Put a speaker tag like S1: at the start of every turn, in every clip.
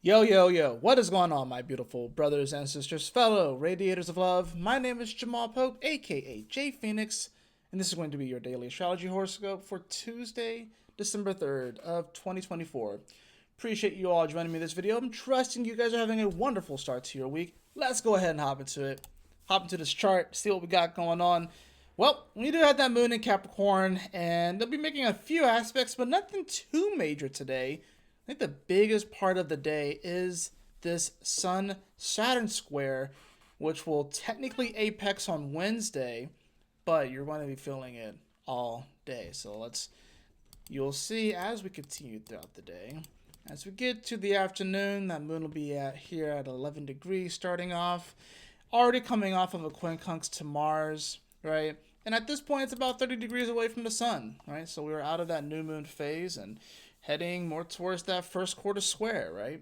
S1: Yo, yo, yo, what is going on, my beautiful brothers and sisters, fellow radiators of love? My name is Jamal Pope, aka J Phoenix, and this is going to be your daily astrology horoscope for Tuesday, December 3rd of 2024. Appreciate you all joining me in this video. I'm trusting you guys are having a wonderful start to your week. Let's go ahead and hop into it. Hop into this chart, see what we got going on. Well, we do have that moon in Capricorn, and they'll be making a few aspects, but nothing too major today. I think the biggest part of the day is this Sun Saturn square, which will technically apex on Wednesday, but you're going to be feeling it all day. So you'll see as we continue throughout the day. As we get to the afternoon, that moon will be here at 11 degrees starting off, already coming off of a quincunx to Mars, right? And at this point, it's about 30 degrees away from the sun, right? So we're out of that new moon phase and heading more towards that first quarter square, right?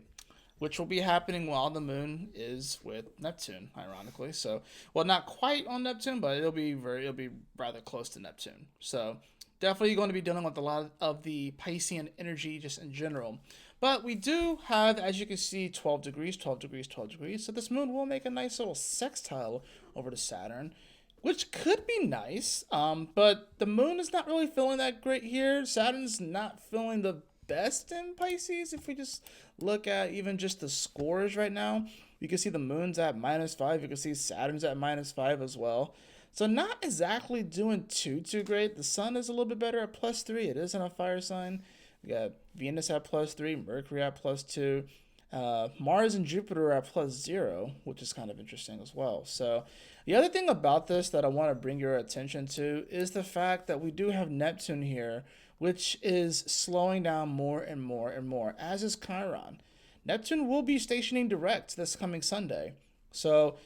S1: Which will be happening while the moon is with Neptune, ironically. So, well, not quite on Neptune, but it'll be rather close to Neptune. So, definitely going to be dealing with a lot of the Piscean energy just in general. But we do have, as you can see, 12 degrees, 12 degrees, 12 degrees. So this moon will make a nice little sextile over to Saturn, which could be nice. But the moon is not really feeling that great here. Saturn's not feeling the best in Pisces. If we just look at even just the scores right now, you can see the moon's at -5. You can see Saturn's at -5 as well. So not exactly doing too great. The sun is a little bit better at +3. It is in a fire sign. We got Venus at +3, Mercury at +2. Mars and Jupiter are at +0, which is kind of interesting as well. So the other thing about this that I want to bring your attention to is the fact that we do have Neptune here, which is slowing down more and more and more, as is Chiron. Neptune will be stationing direct this coming Sunday. So,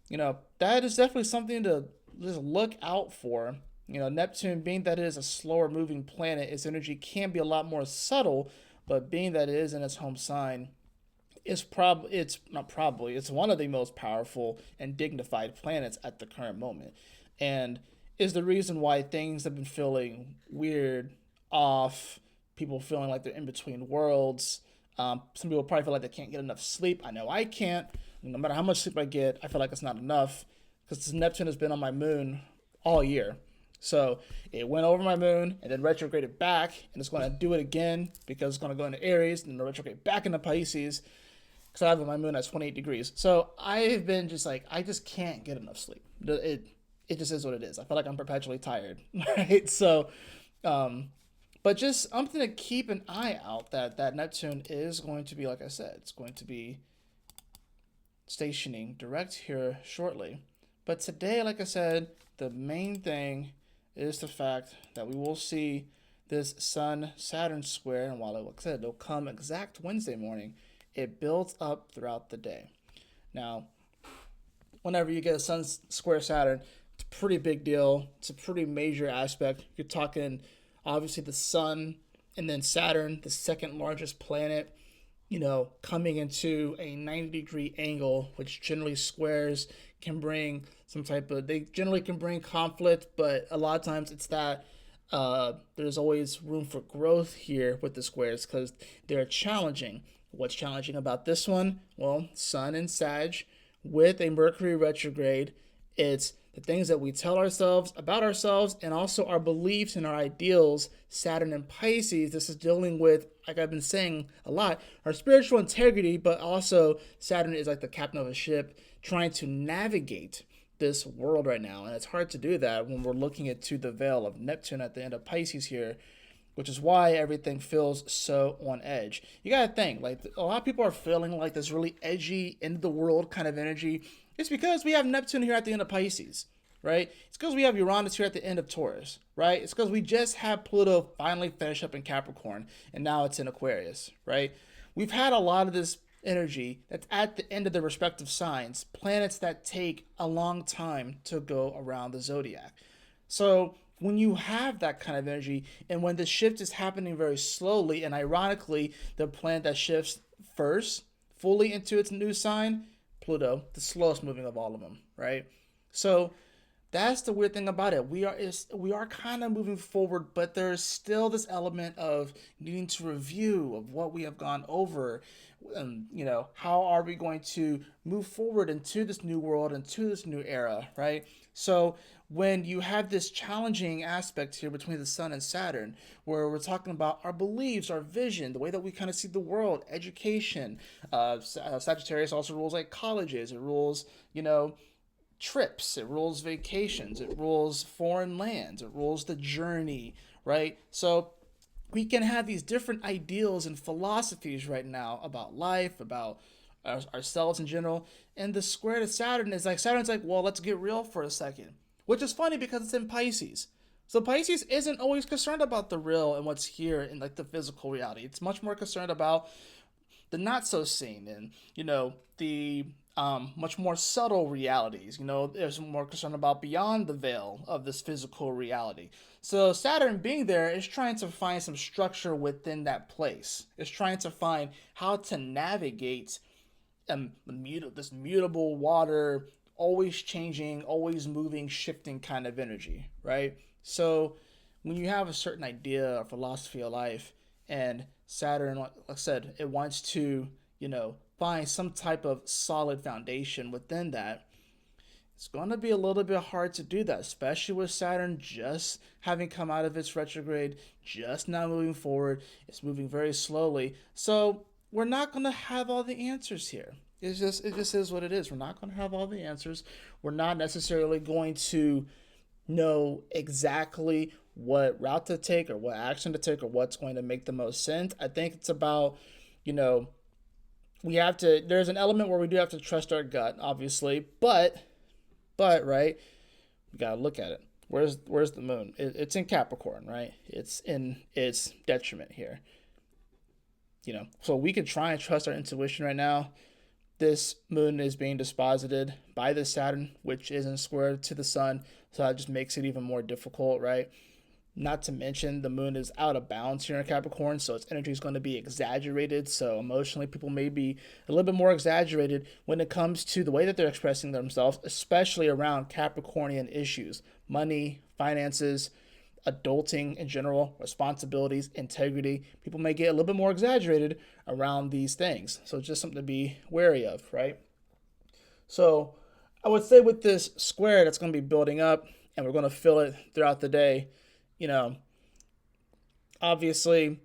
S1: that is definitely something to just look out for. Neptune, being that it is a slower moving planet, its energy can be a lot more subtle, but being that it is in its home sign, it's one of the most powerful and dignified planets at the current moment, and is the reason why things have been feeling weird, off, people feeling like they're in between worlds. Some people probably feel like they can't get enough sleep. I know I can't. No matter how much sleep I get, I feel like it's not enough because Neptune has been on my moon all year. So it went over my moon and then retrograded back, and it's going to do it again because it's going to go into Aries and then retrograde back into Pisces because I have my moon at 28 degrees. So I've been just like, I just can't get enough sleep. It just is what it is. I feel like I'm perpetually tired, right? So, but just something to keep an eye out that Neptune is going to be, like I said, it's going to be stationing direct here shortly. But today, like I said, the main thing is the fact that we will see this Sun-Saturn square, and while like I said, it'll come exact Wednesday morning, it builds up throughout the day. Now, whenever you get a Sun square Saturn, it's a pretty big deal. It's a pretty major aspect. You're talking, obviously, the Sun and then Saturn, the second largest planet, coming into a 90-degree angle, which generally squares can bring they generally can bring conflict, but a lot of times it's that there's always room for growth here with the squares because they're challenging. What's challenging about this one? Well, Sun and Sag with a Mercury retrograde. It's the things that we tell ourselves about ourselves and also our beliefs and our ideals. Saturn and Pisces, this is dealing with, like I've been saying a lot, our spiritual integrity, but also Saturn is like the captain of a ship trying to navigate this world right now. And it's hard to do that when we're looking into the veil of Neptune at the end of Pisces here, which is why everything feels so on edge. You gotta think, like, a lot of people are feeling like this really edgy, end of the world kind of energy. It's because we have Neptune here at the end of Pisces, right? It's because we have Uranus here at the end of Taurus, right? It's because we just had Pluto finally finish up in Capricorn, and now it's in Aquarius, right? We've had a lot of this energy that's at the end of the respective signs, planets that take a long time to go around the zodiac. So when you have that kind of energy, and when the shift is happening very slowly, and ironically, the planet that shifts first fully into its new sign, Pluto, the slowest moving of all of them, right? So That's the weird thing about it. We are kind of moving forward, but there's still this element of needing to review of what we have gone over. How are we going to move forward into this new world, into this new era, right? So when you have this challenging aspect here between the Sun and Saturn, where we're talking about our beliefs, our vision, the way that we kind of see the world, education. Sagittarius also rules like colleges. It rules, trips, it rules vacations, it rules foreign lands, it rules the journey, right? So we can have these different ideals and philosophies right now about life, about ourselves in general. And the square to Saturn is like, Saturn's like, well, let's get real for a second, which is funny because it's in Pisces. So Pisces isn't always concerned about the real and what's here in like the physical reality. It's much more concerned about the not so seen and the much more subtle realities. There's more concern about beyond the veil of this physical reality. So Saturn being there is trying to find some structure within that place. It's trying to find how to navigate this mutable water, always changing, always moving, shifting kind of energy, right? So when you have a certain idea or philosophy of life, and Saturn, like I said, it wants to, find some type of solid foundation within that. It's going to be a little bit hard to do that, especially with Saturn just having come out of its retrograde, just now moving forward. It's moving very slowly. So we're not going to have all the answers here. It just is what it is. We're not going to have all the answers. We're not necessarily going to know exactly what route to take or what action to take or what's going to make the most sense. I think it's about, there's an element where we do have to trust our gut, obviously, but right, we got to look at it. Where's the moon? It's in Capricorn, right? It's in its detriment here. So we can try and trust our intuition right now. This moon is being disposited by the Saturn, which isn't square to the sun, so that just makes it even more difficult, right? Not to mention the moon is out of bounds here in Capricorn, so its energy is going to be exaggerated. So emotionally, people may be a little bit more exaggerated when it comes to the way that they're expressing themselves, especially around Capricornian issues, money, finances, adulting in general, responsibilities, integrity. People may get a little bit more exaggerated around these things. So it's just something to be wary of, right? So I would say with this square that's going to be building up and we're going to feel it throughout the day, obviously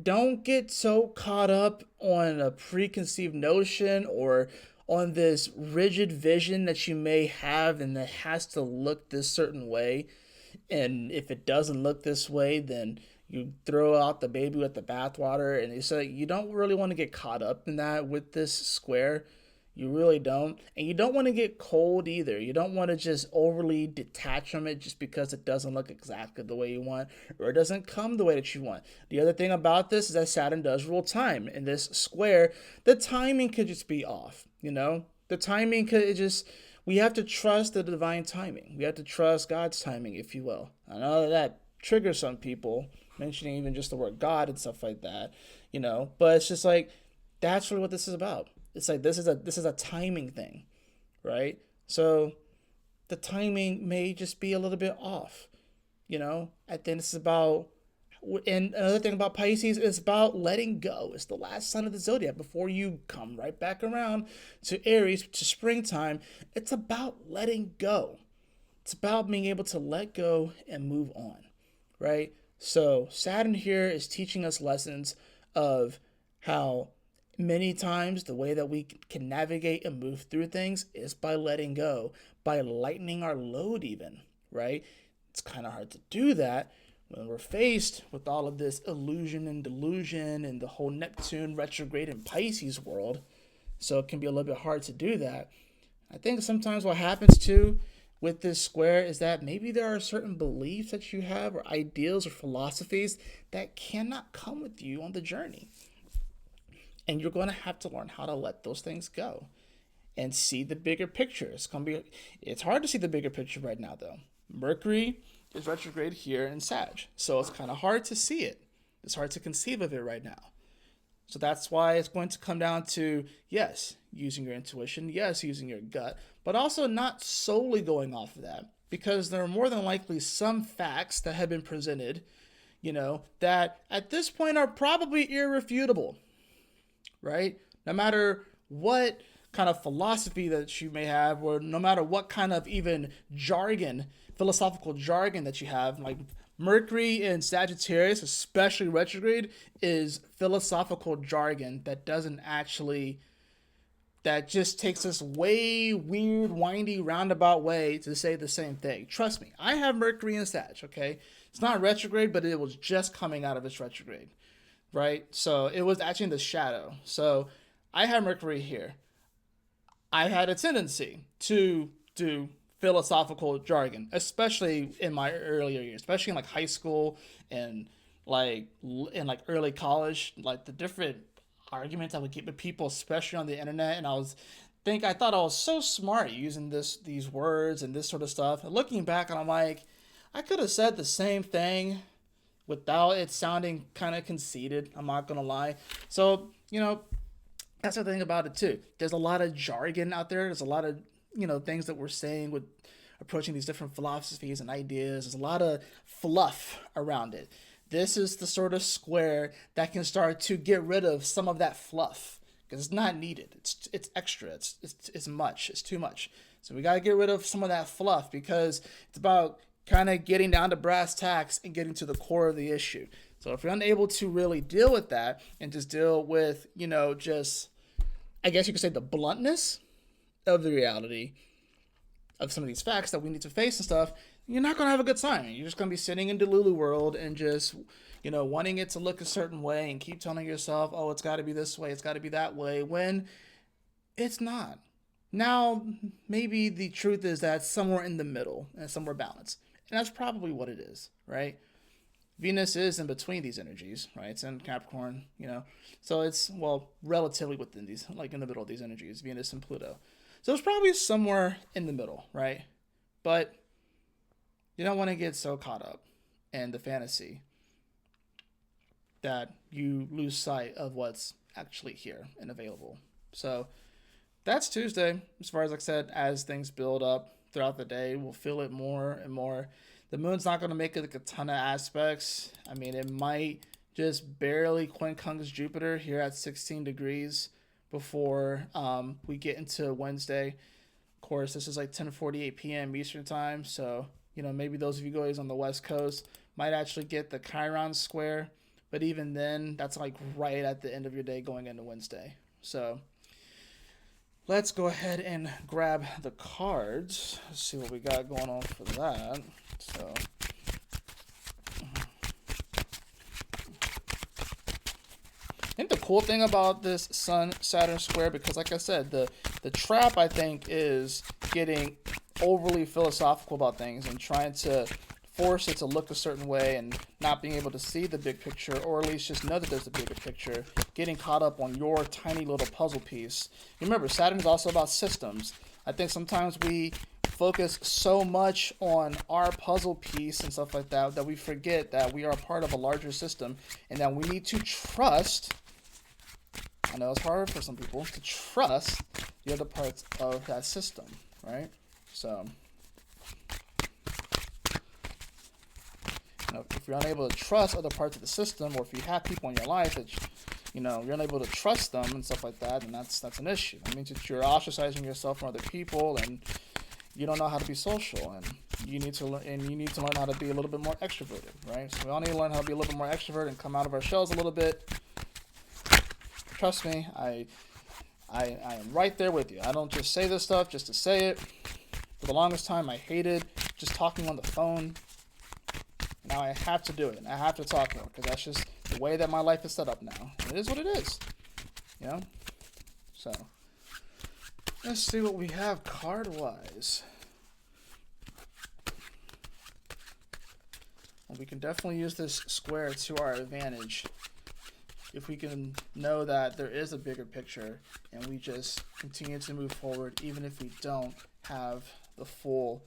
S1: don't get so caught up on a preconceived notion or on this rigid vision that you may have and that has to look this certain way. And if it doesn't look this way, then you throw out the baby with the bathwater. And so you don't really want to get caught up in that with this square. You really don't. And you don't want to get cold either. You don't want to just overly detach from it just because it doesn't look exactly the way you want or it doesn't come the way that you want. The other thing about this is that Saturn does rule time. In this square, the timing could just be off, The timing could just... We have to trust the divine timing. We have to trust God's timing, if you will. I know that triggers some people, mentioning even just the word God and stuff like that, But it's just like, that's really what this is about. It's like this is a timing thing, right? So the timing may just be a little bit off, I think this is about... And another thing about Pisces is about letting go. It's the last sign of the zodiac before you come right back around to Aries, to springtime. It's about letting go. It's about being able to let go and move on, right? So Saturn here is teaching us lessons of how many times the way that we can navigate and move through things is by letting go, by lightening our load even, right? It's kind of hard to do that when we're faced with all of this illusion and delusion and the whole Neptune retrograde in Pisces world. So it can be a little bit hard to do that. I think sometimes what happens too with this square is that maybe there are certain beliefs that you have or ideals or philosophies that cannot come with you on the journey. And you're going to have to learn how to let those things go and see the bigger picture. It's hard to see the bigger picture right now though. Mercury is retrograde here in Sag. So it's kind of hard to see it. It's hard to conceive of it right now. So that's why it's going to come down to, yes, using your intuition, yes, using your gut, but also not solely going off of that. because there are more than likely some facts that have been presented, that at this point are probably irrefutable, right? No matter what kind of philosophy that you may have, or no matter what kind of even jargon, philosophical jargon that you have, like Mercury in Sagittarius, especially retrograde, is philosophical jargon that just takes this way weird, windy, roundabout way to say the same thing. Trust me, I have Mercury in Sag, okay? It's not retrograde, but it was just coming out of its retrograde, right? So it was actually in the shadow. So I have Mercury here. I had a tendency to do philosophical jargon, especially in my earlier years, especially in like high school and like in like early college, like the different arguments I would get with people, especially on the internet, and I thought I was so smart using these words and this sort of stuff. And looking back, and I'm like, I could have said the same thing without it sounding kind of conceited. I'm not gonna lie. So that's the thing about it too. There's a lot of jargon out there. There's a lot of things that we're saying with approaching these different philosophies and ideas. There's a lot of fluff around it. This is the sort of square that can start to get rid of some of that fluff because it's not needed. It's extra. It's much. It's too much. So we got to get rid of some of that fluff because it's about kind of getting down to brass tacks and getting to the core of the issue. So if you're unable to really deal with that and just deal with, just, I guess you could say, the bluntness of the reality of some of these facts that we need to face and stuff, you're not going to have a good time. You're just going to be sitting in Delulu world and just, wanting it to look a certain way and keep telling yourself, oh, it's got to be this way, it's got to be that way, when it's not. Now, maybe the truth is that somewhere in the middle and somewhere balanced. And that's probably what it is, right? Venus is in between these energies, right? It's in Capricorn, So it's, relatively within these, like in the middle of these energies, Venus and Pluto. So it's probably somewhere in the middle, right? But you don't want to get so caught up in the fantasy that you lose sight of what's actually here and available. So that's Tuesday. As far as like I said, as things build up throughout the day, we'll feel it more and more. The moon's not going to make it like a ton of aspects. I mean, it might just barely quincunx Jupiter here at 16 degrees before we get into Wednesday. Of course, this is like 10:48 p.m. Eastern time, so maybe those of you guys on the West Coast might actually get the Chiron square, but even then, that's like right at the end of your day going into Wednesday. So let's go ahead and grab the cards. Let's see what we got going on for that. So I think the cool thing about this Sun-Saturn square, because like I said, the trap, I think, is getting overly philosophical about things and trying to force it to look a certain way and not being able to see the big picture, or at least just know that there's a bigger picture, getting caught up on your tiny little puzzle piece. Remember, Saturn is also about systems. I think sometimes we focus so much on our puzzle piece and stuff like that that we forget that we are part of a larger system and that we need to trust. I know it's hard for some people to trust the other parts of that system, right? So if you're unable to trust other parts of the system, or if you have people in your life that you're unable to trust them and stuff like that, then that's an issue. It means that you're ostracizing yourself from other people, and you don't know how to be social, and you need to learn how to be a little bit more extroverted, right? So we all need to learn how to be a little bit more extroverted and come out of our shells a little bit. Trust me, I am right there with you. I don't just say this stuff just to say it. For the longest time, I hated just talking on the phone. Now I have to do it, and I have to talk more, because that's just the way that my life is set up now. And it is what it is, So let's see what we have card-wise. Well, we can definitely use this square to our advantage if we can know that there is a bigger picture and we just continue to move forward, even if we don't have the full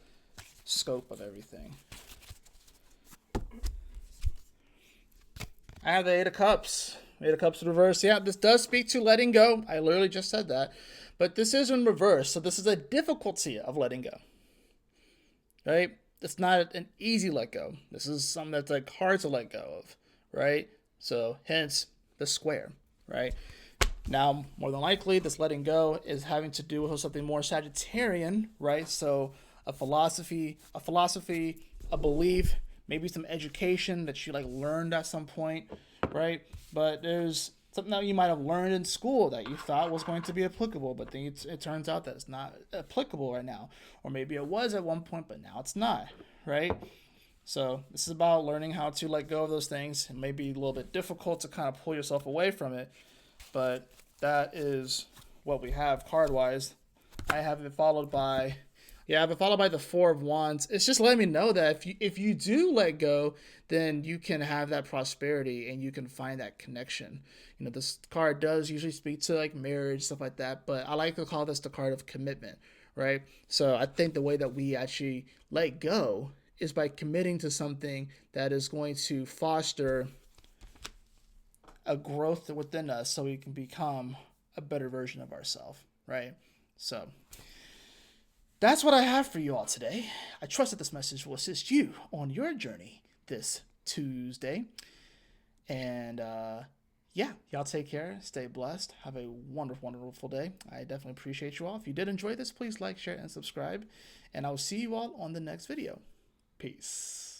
S1: scope of everything. I have the Eight of Cups. Eight of Cups in reverse. Yeah, this does speak to letting go. I literally just said that. But this is in reverse, so this is a difficulty of letting go. right? It's not an easy let go. This is something that's like hard to let go of, right? So hence the square, right? Now, more than likely, this letting go is having to do with something more Sagittarian, right? So a belief, maybe some education that you like learned at some point, right? But there's something that you might have learned in school that you thought was going to be applicable, but then it turns out that it's not applicable right now. Or maybe it was at one point, but now it's not, right? So this is about learning how to let go of those things. It may be a little bit difficult to kind of pull yourself away from it, but that is what we have card wise. I have it followed by the Four of Wands. It's just letting me know that if you do let go, then you can have that prosperity and you can find that connection. You know, this card does usually speak to like marriage, stuff like that, but I like to call this the card of commitment, right? So I think the way that we actually let go is by committing to something that is going to foster a growth within us so we can become a better version of ourselves, right? So that's what I have for you all today. I trust that this message will assist you on your journey this Tuesday. And yeah, y'all take care. Stay blessed. Have a wonderful, wonderful day. I definitely appreciate you all. If you did enjoy this, please like, share, and subscribe. And I will see you all on the next video. Peace.